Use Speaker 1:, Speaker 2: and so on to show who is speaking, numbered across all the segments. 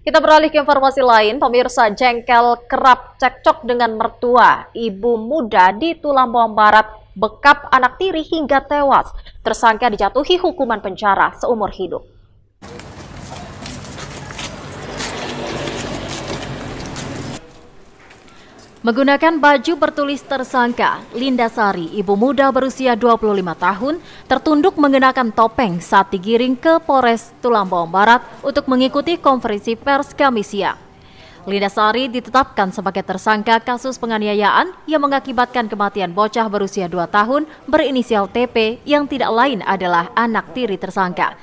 Speaker 1: Kita beralih ke informasi lain, pemirsa. Jengkel kerap cekcok dengan mertua. Ibu muda di Tulambong Barat bekap anak tiri hingga tewas. Tersangka dijatuhi hukuman penjara seumur hidup. Menggunakan baju bertulis tersangka, Linda Sari, ibu muda berusia 25 tahun, tertunduk mengenakan topeng saat digiring ke Polres Tulambong Barat untuk mengikuti konferensi pers Kamis siang. Linda Sari ditetapkan sebagai tersangka kasus penganiayaan yang mengakibatkan kematian bocah berusia 2 tahun berinisial TP yang tidak lain adalah anak tiri tersangka.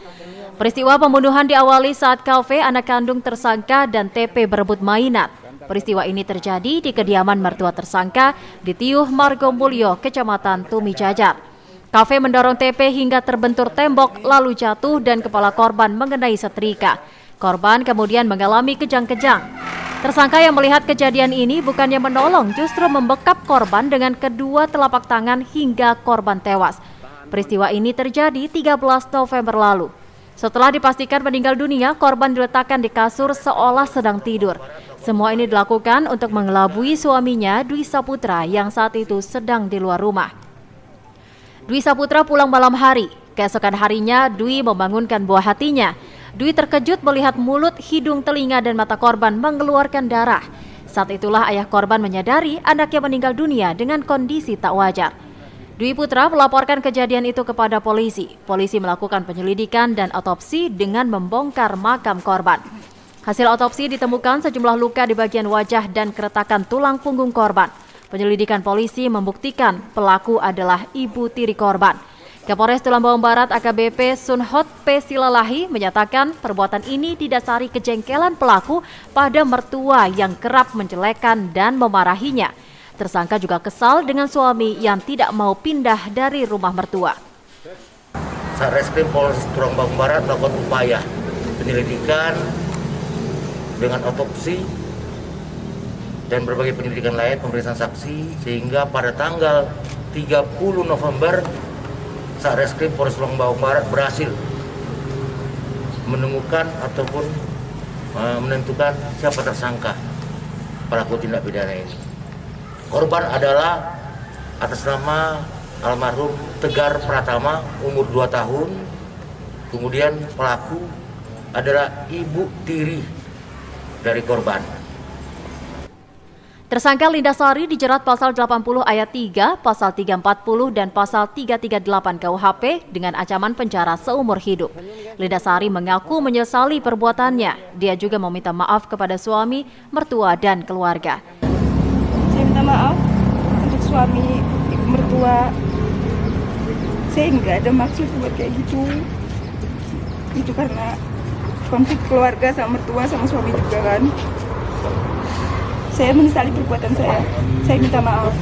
Speaker 1: Peristiwa pembunuhan diawali saat kafe anak kandung tersangka dan TP berebut mainan. Peristiwa ini terjadi di kediaman mertua tersangka di Tiuh Margomulyo, Kecamatan Tumi Jajar. Kafe mendorong TP hingga terbentur tembok lalu jatuh dan kepala korban mengenai setrika. Korban kemudian mengalami kejang-kejang. Tersangka yang melihat kejadian ini bukannya menolong, justru membekap korban dengan kedua telapak tangan hingga korban tewas. Peristiwa ini terjadi 13 November lalu. Setelah dipastikan meninggal dunia, korban diletakkan di kasur seolah sedang tidur. Semua ini dilakukan untuk mengelabui suaminya, Dwi Saputra, yang saat itu sedang di luar rumah. Dwi Saputra pulang malam hari. Keesokan harinya, Dwi membangunkan buah hatinya. Dwi terkejut melihat mulut, hidung, telinga, dan mata korban mengeluarkan darah. Saat itulah ayah korban menyadari anaknya meninggal dunia dengan kondisi tak wajar. Dwi Putra melaporkan kejadian itu kepada polisi. Polisi melakukan penyelidikan dan otopsi dengan membongkar makam korban. Hasil otopsi ditemukan sejumlah luka di bagian wajah dan keretakan tulang punggung korban. Penyelidikan polisi membuktikan pelaku adalah ibu tiri korban. Kapolres Tulambong Barat AKBP Sunhot P. Silalahi menyatakan perbuatan ini didasari kejengkelan pelaku pada mertua yang kerap menjelekkan dan memarahinya. Tersangka juga kesal dengan suami yang tidak mau pindah dari rumah mertua.
Speaker 2: Satreskrim Polres Tulambong Barat melakukan upaya penyelidikan dengan otopsi dan berbagai penyelidikan lain, pemeriksaan saksi, sehingga pada tanggal 30 November Satreskrim Polres Tulambong Barat berhasil menemukan ataupun menentukan siapa tersangka pelaku tindak pidana ini. Korban adalah atas nama almarhum Tegar Pratama, umur 2 tahun. Kemudian pelaku adalah ibu tiri dari korban.
Speaker 1: Tersangka Linda Sari dijerat pasal 80 ayat 3, pasal 340 dan pasal 338 KUHP dengan ancaman penjara seumur hidup. Linda Sari mengaku menyesali perbuatannya. Dia juga meminta maaf kepada suami, mertua dan keluarga.
Speaker 3: Saya minta maaf untuk suami, ibu mertua. Saya nggak ada maksud buat kayak gitu. Itu karena konflik keluarga sama mertua sama suami juga kan. Saya menyesali perbuatan saya. Saya minta maaf.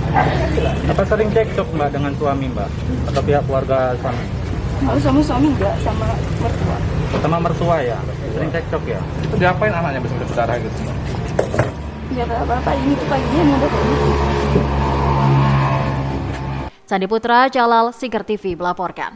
Speaker 4: Apa sering cekcok Mbak dengan suami Mbak? Atau pihak keluarga suami?
Speaker 3: Kalau sama suami enggak, sama mertua.
Speaker 4: Sama mertua ya? Sering cekcok ya? Itu diapain anaknya berdarah gitu?
Speaker 3: Ya apa-apa, ini tuh paginya udah kayak gitu.
Speaker 1: Sandi Putra, Jalal, Sigar TV melaporkan.